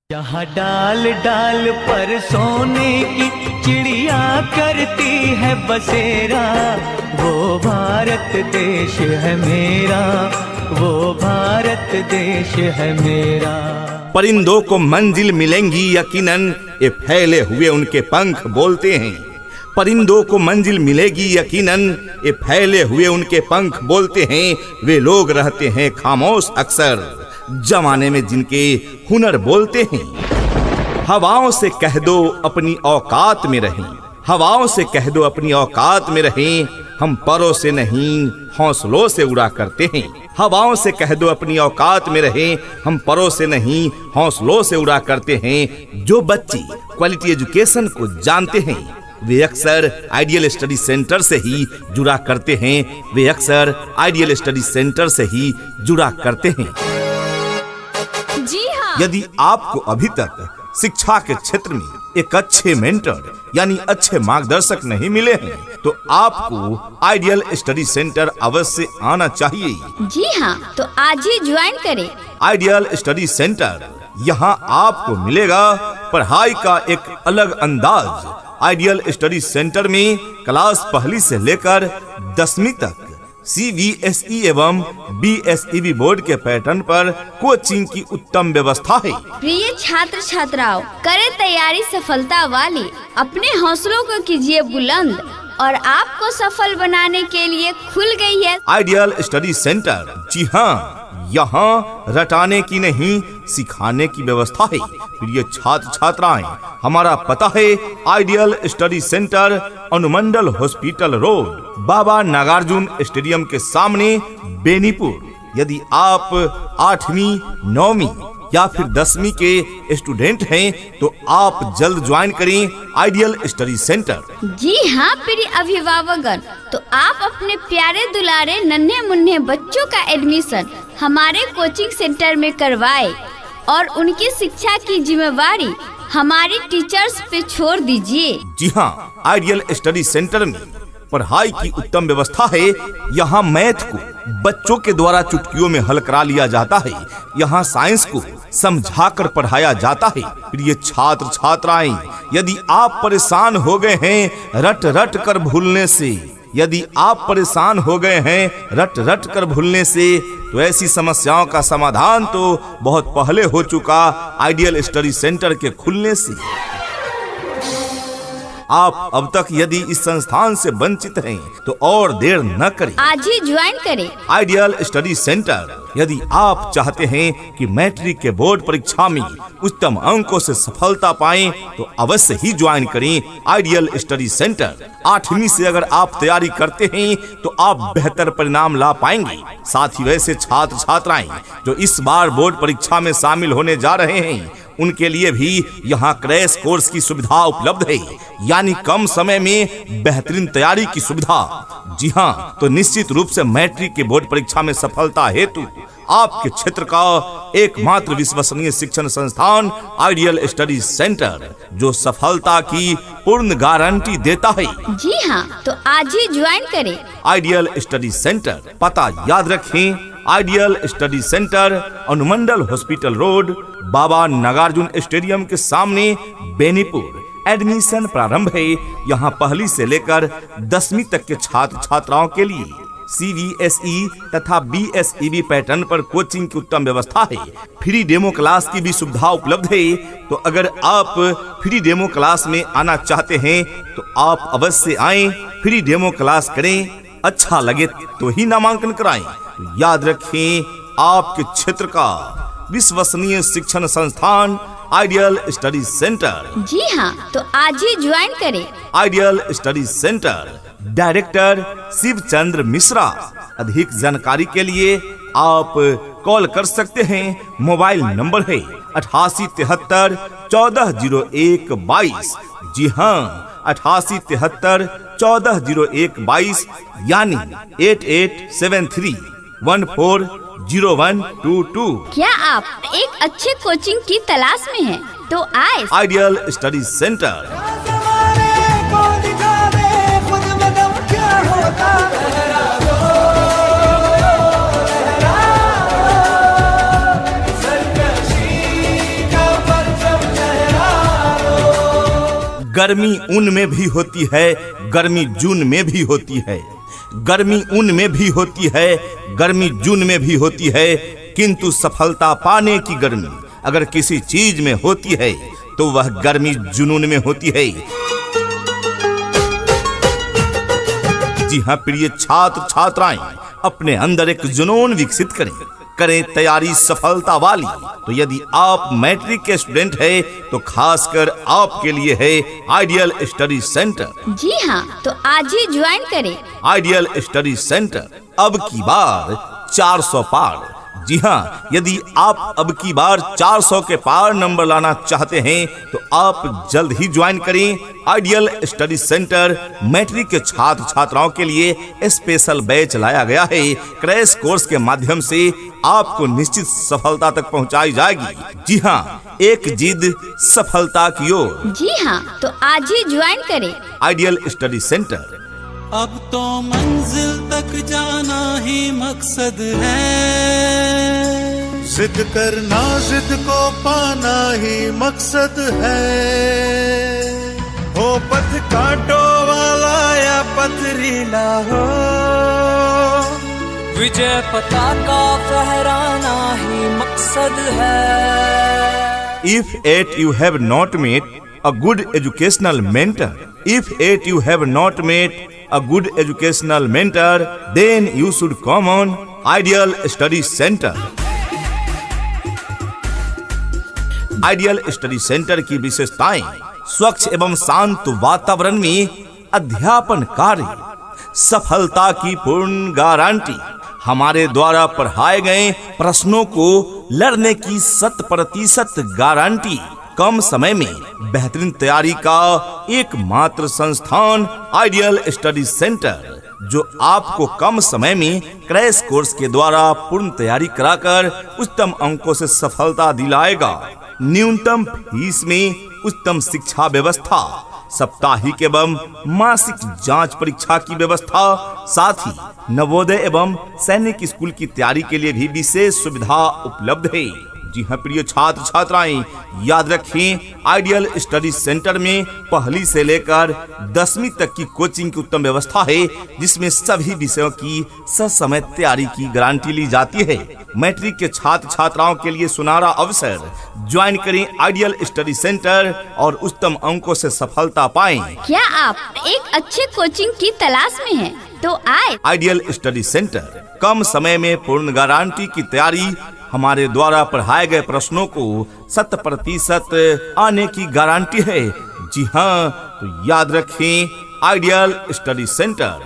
यहाँ डाल डाल पर सोने की चिड़िया करती है बसेरा, वो भारत देश है मेरा, वो भारत देश है मेरा। परिंदों को मंजिल मिलेंगी यकीनन, ये फैले हुए उनके पंख बोलते हैं। परिंदों को मंजिल मिलेगी यकीनन, ये फैले हुए उनके पंख बोलते हैं। वे लोग रहते हैं खामोश अक्सर, जमाने में जिनके हुनर बोलते हैं। हवाओं से कह दो अपनी औकात में रहें, हवाओं से कह दो अपनी औकात में रहें। हम परों से नहीं हौसलों से उड़ा करते हैं। हवाओं से कह दो अपनी औकात में रहें, हम परों से नहीं हौसलों से उड़ा करते हैं। जो बच्चे क्वालिटी एजुकेशन को जानते हैं वे अक्सर आइडियल स्टडी सेंटर से ही जुड़ा करते हैं, वे अक्सर आइडियल स्टडी सेंटर से ही जुड़ा करते हैं। जी हाँ। यदि आपको अभी तक शिक्षा के क्षेत्र में एक अच्छे मेंटर यानी अच्छे मार्गदर्शक नहीं मिले हैं तो आपको आइडियल स्टडी सेंटर अवश्य आना चाहिए। जी हाँ, तो आज ही ज्वाइन करें आइडियल स्टडी सेंटर। यहाँ आपको मिलेगा पढ़ाई का एक अलग अंदाज। आइडियल स्टडी सेंटर में क्लास पहली से लेकर 10वीं तक CBSE एवं BSEB बोर्ड के पैटर्न पर कोचिंग की उत्तम व्यवस्था है। प्रिय छात्र छात्राओं, करें तैयारी सफलता वाली, अपने हौसलों को कीजिए बुलंद और आपको सफल बनाने के लिए खुल गई है आइडियल स्टडी सेंटर। जी हाँ, यहाँ रटाने की नहीं सिखाने की व्यवस्था है। प्रिय छात्र छात्राएं, हमारा पता है आइडियल स्टडी सेंटर, अनुमंडल हॉस्पिटल रोड, बाबा नागार्जुन स्टेडियम के सामने, बेनीपुर। यदि आप 8वीं 9वीं या फिर 10वीं के स्टूडेंट हैं तो आप जल्द ज्वाइन करें आइडियल स्टडी सेंटर। जी हाँ प्रिय अभिभावकगण, तो आप अपने प्यारे दुलारे नन्हे मुन्ने बच्चों का एडमिशन हमारे कोचिंग सेंटर में करवाए और उनकी शिक्षा की जिम्मेवारी हमारी टीचर्स पे छोड़ दीजिए। जी हाँ, आइडियल स्टडी सेंटर में पढ़ाई की उत्तम व्यवस्था है। यहाँ मैथ को बच्चों के द्वारा चुटकियों में हल करा लिया जाता है। यहाँ साइंस को समझाकर पढ़ाया जाता है। प्रिय छात्र छात्राएं, यदि आप परेशान हो गए हैं रट रट कर भूलने से, यदि आप परेशान हो गए हैं रट रट कर भूलने से, तो ऐसी समस्याओं का समाधान तो बहुत पहले हो चुका आइडियल स्टडी सेंटर के खुलने से। आप अब तक यदि इस संस्थान से वंचित हैं तो और देर न करें, आज ही ज्वाइन करें आइडियल स्टडी सेंटर। यदि आप चाहते हैं कि मैट्रिक के बोर्ड परीक्षा में उत्तम अंकों से सफलता पाएं तो अवश्य ही ज्वाइन करें आइडियल स्टडी सेंटर। 8वीं से अगर आप तैयारी करते हैं तो आप बेहतर परिणाम ला पाएंगे। साथ ही वैसे छात्र छात्राएं जो इस बार बोर्ड परीक्षा में शामिल होने जा रहे हैं उनके लिए भी यहाँ क्रैश कोर्स की सुविधा उपलब्ध है, यानी कम समय में बेहतरीन तैयारी की सुविधा। जी हाँ, तो निश्चित रूप से मैट्रिक के बोर्ड परीक्षा में सफलता हेतु आपके क्षेत्र का एकमात्र विश्वसनीय शिक्षण संस्थान आइडियल स्टडी सेंटर, जो सफलता की पूर्ण गारंटी देता है। जी हाँ, तो आज ही ज्वाइन करें आइडियल स्टडी सेंटर। पता याद रखें, आइडियल स्टडी सेंटर, अनुमंडल हॉस्पिटल रोड, बाबा नागार्जुन स्टेडियम के सामने, बेनीपुर। एडमिशन प्रारंभ है यहाँ पहली से लेकर 10वीं तक के छात्र छात्राओं के लिए। CBSE तथा BSEB पैटर्न पर कोचिंग की उत्तम व्यवस्था है। फ्री डेमो क्लास की भी सुविधा उपलब्ध है। तो अगर आप फ्री डेमो क्लास में आना चाहते हैं तो आप अवश्य आएं, फ्री डेमो क्लास करें, अच्छा लगे तो ही नामांकन कराएं। याद रखें, आपके क्षेत्र का विश्वसनीय शिक्षण संस्थान आइडियल स्टडी सेंटर। जी हाँ, तो आज ही ज्वाइन करें Ideal Study Centre. Director Shiv Chandra Mishra. अधिक जानकारी के लिए आप कॉल कर सकते हैं। मोबाइल नंबर है 8873 140122। जी हाँ, 8873 140122 यानी 8873 140122। क्या आप एक अच्छे कोचिंग की तलाश में हैं? तो आए आइडियल स्टडी सेंटर। गर्मी ऊन में भी होती है, गर्मी जून में भी होती है। गर्मी ऊन में भी होती है, गर्मी जून में भी होती है, किंतु सफलता पाने की गर्मी अगर किसी चीज में होती है तो वह गर्मी जुनून में होती है। जी हाँ प्रिय छात्र छात्राएं, अपने अंदर एक जुनून विकसित करें तैयारी सफलता वाली। तो यदि आप मैट्रिक के स्टूडेंट है तो खासकर आपके लिए है आइडियल स्टडी सेंटर। जी हाँ, तो आज ही ज्वाइन करें आइडियल स्टडी सेंटर। अब की बार 400 पार। जी हाँ, यदि आप अब की बार 400 के पार नंबर लाना चाहते हैं तो आप जल्द ही ज्वाइन करें आइडियल स्टडी सेंटर। मैट्रिक के छात्र छात्राओं के लिए स्पेशल बैच लाया गया है। क्रैश कोर्स के माध्यम से आपको निश्चित सफलता तक पहुंचाई जाएगी। जी हाँ, एक जिद सफलता की ओर। जी हाँ, तो आज ही ज्वाइन करें आइडियल स्टडी सेंटर। अब तो मंजिल तक जाना ही मकसद है, जिद करना जिद को पाना ही मकसद है। हो पथ कांटो वाला या पथरीला हो, विजय पताका फहराना ही मकसद है। If yet you have not met a good educational mentor, if yet you have not met a good educational mentor, then you should come on Ideal Study Center. Ideal Study centre की विशेषताएं: स्वच्छ एवं शांत वातावरण में अध्यापन कार्य, सफलता की पूर्ण गारंटी, हमारे द्वारा पढ़ाए गए प्रश्नों को लड़ने की 100% गारंटी, कम समय में बेहतरीन तैयारी का एकमात्र संस्थान आइडियल स्टडी सेंटर, जो आपको कम समय में क्रैश कोर्स के द्वारा पूर्ण तैयारी कराकर उच्चतम अंकों से सफलता दिलाएगा। न्यूनतम फीस में उत्तम शिक्षा व्यवस्था, साप्ताहिक एवं मासिक जांच परीक्षा की व्यवस्था, साथ ही नवोदय एवं सैनिक स्कूल की तैयारी के लिए भी विशेष सुविधा उपलब्ध है। जी हाँ प्रिय छात्र छात्राएं, याद रखें आइडियल स्टडी सेंटर में पहली से लेकर 10वीं तक की कोचिंग की उत्तम व्यवस्था है, जिसमें सभी विषयों की ससमय तैयारी की गारंटी ली जाती है। मैट्रिक के छात्र छात्राओं के लिए सुनहरा अवसर, ज्वाइन करें आइडियल स्टडी सेंटर और उच्चतम अंकों से सफलता पाएं। क्या आप एक अच्छे कोचिंग की तलाश में हैं? तो आए आइडियल स्टडी सेंटर। कम समय में पूर्ण गारंटी की तैयारी, हमारे द्वारा पढ़ाए गए प्रश्नों को 100% आने की गारंटी है। जी हाँ, तो याद रखें आइडियल स्टडी सेंटर,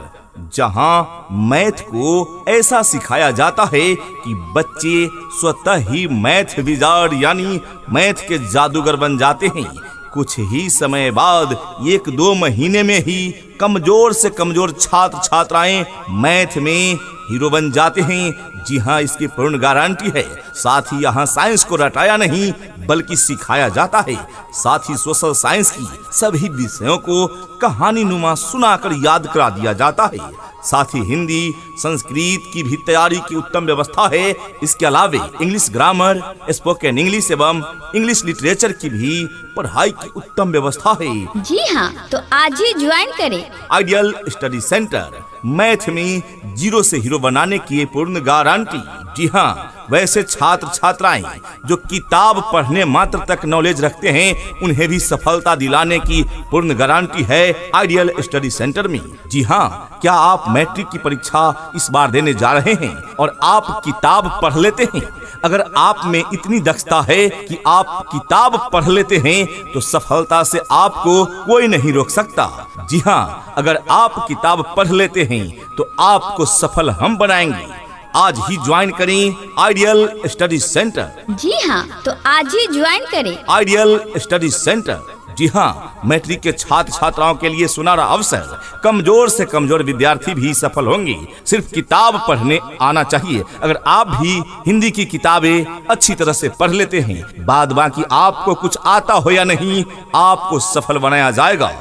जहां मैथ को ऐसा सिखाया जाता है कि बच्चे स्वतः ही मैथ विजार्ड यानी मैथ के जादूगर बन जाते हैं। कुछ ही समय बाद 1-2 महीने में ही कमजोर से कमजोर छात्र छात्राएं मैथ में हीरो बन जाते हैं। जी हाँ, इसकी पूर्ण गारंटी है। साथ ही यहाँ साइंस को रटाया नहीं बल्कि सिखाया जाता है। साथ ही सोशल साइंस की सभी विषयों को कहानी नुमा सुनाकर याद करा दिया जाता है। साथ ही हिंदी संस्कृत की भी तैयारी की उत्तम व्यवस्था है। इसके अलावे इंग्लिश ग्रामर, स्पोकन इंग्लिश एवं इंग्लिश लिटरेचर की भी पढ़ाई की उत्तम व्यवस्था है। जी हाँ, तो आज ही ज्वाइन करें आइडियल स्टडी सेंटर। मैथ में 0 से हीरो बनाने की पूर्ण गारंटी। जी हाँ, वैसे छात्र छात्राएं जो किताब पढ़ने मात्र तक नॉलेज रखते हैं, उन्हें भी सफलता दिलाने की पूर्ण गारंटी है आइडियल स्टडी सेंटर में। जी हाँ, क्या आप मैट्रिक की परीक्षा इस बार देने जा रहे हैं और आप किताब पढ़ लेते हैं? अगर आप में इतनी दक्षता है कि आप किताब पढ़ लेते हैं तो सफलता से आपको कोई नहीं रोक सकता। जी हाँ, अगर आप किताब पढ़ लेते हैं तो आपको सफल हम बनाएंगे। आज ही ज्वाइन करें आइडियल स्टडी सेंटर। जी हाँ, तो आज ही ज्वाइन करें आइडियल स्टडी सेंटर। जी हाँ, मैट्रिक के छात्र छात्राओं के लिए सुनहरा अवसर। कमजोर से कमजोर विद्यार्थी भी सफल होंगे। सिर्फ किताब पढ़ने आना चाहिए। अगर आप भी हिंदी की किताबें अच्छी तरह से पढ़ लेते हैं, बाद बाकी आपको कुछ आता हो या नहीं, आपको सफल बनाया जाएगा।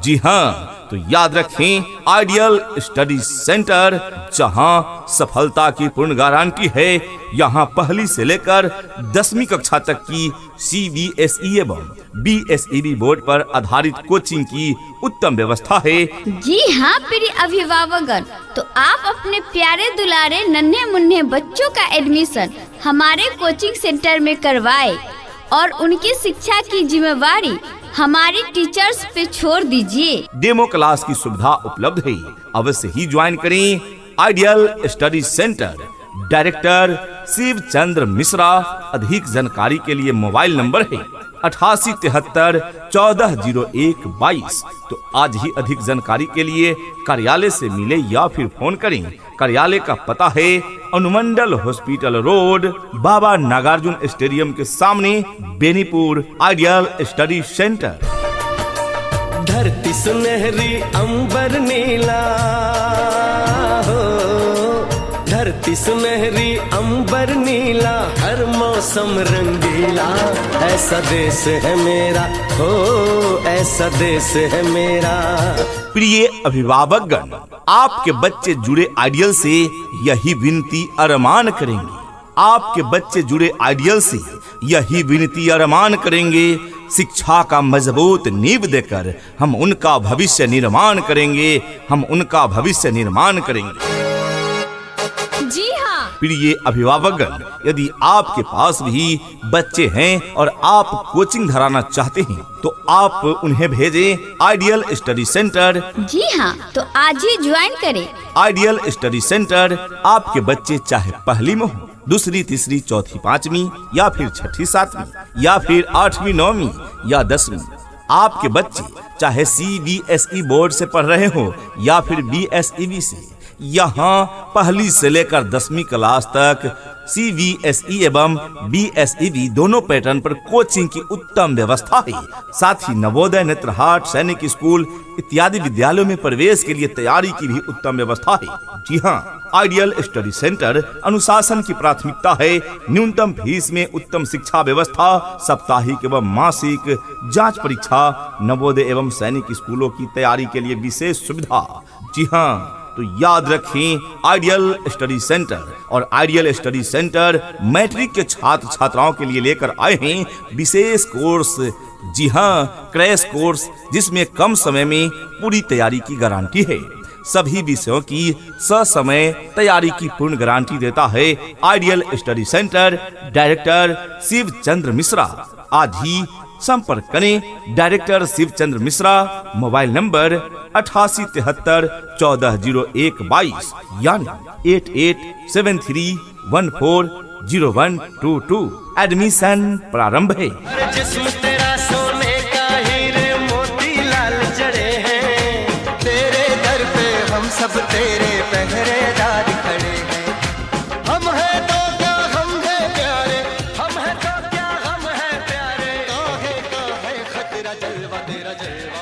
जी हाँ, तो याद रखें, आइडियल स्टडी सेंटर, जहां सफलता की पूर्ण गारंटी है। यहाँ पहली से लेकर 10वीं कक्षा तक की CBSE एवं BSEB बोर्ड पर आधारित कोचिंग की उत्तम व्यवस्था है। जी हाँ प्रिय अभिभावकगण, तो आप अपने प्यारे दुलारे नन्हे मुन्ने बच्चों का एडमिशन हमारे कोचिंग सेंटर में करवाए और उनकी शिक्षा की जिम्मेवारी हमारी टीचर्स पे छोड़ दीजिए। डेमो क्लास की सुविधा उपलब्ध है, अवश्य ही ज्वाइन करें। Ideal Study Centre, director Shiv Chandra Mishra. अधिक जानकारी के लिए मोबाइल नंबर है 8873140122। तो आज ही अधिक जानकारी के लिए कार्यालय से मिले या फिर फोन करें। कार्यालय का पता है अनुमंडल हॉस्पिटल रोड, बाबा नागार्जुन स्टेडियम के सामने, बेनीपुर। Ideal Study centre. धरती सुनहरी अंबर नीला हो, धरती सुनहरी अंबर नीला, हर मौसम रंगीला, ऐसा देश है मेरा हो, ऐसा देश है मेरा। प्रिय अभिभावकगण, आपके बच्चे जुड़े आइडियल से यही विनती अरमान करेंगे। आपके बच्चे जुड़े आइडियल से यही विनती अरमान करेंगे। शिक्षा का मजबूत नींव देकर हम उनका भविष्य निर्माण करेंगे, हम उनका भविष्य निर्माण करेंगे। जी हाँ प्रिय अभिभावकगण, यदि आपके पास भी बच्चे हैं और आप कोचिंग धराना चाहते हैं तो आप उन्हें भेजें आइडियल स्टडी सेंटर। जी हाँ, तो आज ही ज्वाइन करें। आइडियल स्टडी सेंटर आपके बच्चे चाहे पहली में हो, दूसरी, तीसरी, चौथी, पांचवी या फिर छठी, सातवीं या फिर 8वीं, 9वीं या 10वीं। आपके बच्चे चाहे CBSE बोर्ड से पढ़ रहे हो या फिर BSEB से, यहाँ पहली से लेकर 10वीं क्लास तक CBSE एवं BSEB दोनों पैटर्न पर कोचिंग की उत्तम व्यवस्था है। साथ ही नवोदय, नेत्रहाट, सैनिक स्कूल इत्यादि विद्यालयों में प्रवेश के लिए तैयारी की भी उत्तम व्यवस्था है। जी हाँ, आइडियल स्टडी सेंटर अनुशासन की प्राथमिकता है। न्यूनतम फीस में उत्तम शिक्षा व्यवस्था, साप्ताहिक एवं मासिक जांच परीक्षा, नवोदय एवं सैनिक स्कूलों की तैयारी के लिए विशेष सुविधा। जी हाँ, तो याद रखें, आइडियल स्टडी सेंटर और आइडियल स्टडी सेंटर मैट्रिक के छात्र छात्राओं के लिए लेकर आए हैं विशेष कोर्स। जी हाँ, क्रैश कोर्स, जिसमें कम समय में पूरी तैयारी की गारंटी है। सभी विषयों की ससमय तैयारी की पूर्ण गारंटी देता है Ideal Study Centre, director Shiv Chandra Mishra. आज ही संपर्क करें director Shiv Chandra Mishra. Mobile number 8873140122 यानी 8873140122। एडमिशन प्रारंभ है। जिस्म तेरा सोने का हीरे मोती लाल जड़े हैं, तेरे दर पे हम सब तेरे पहरेदार खड़े हैं। हम हैं तो क्या हम हैं प्यारे, हम हैं तो क्या हम हैं प्यारे, काहे का है खतरा, जलवा तेरा जलवा।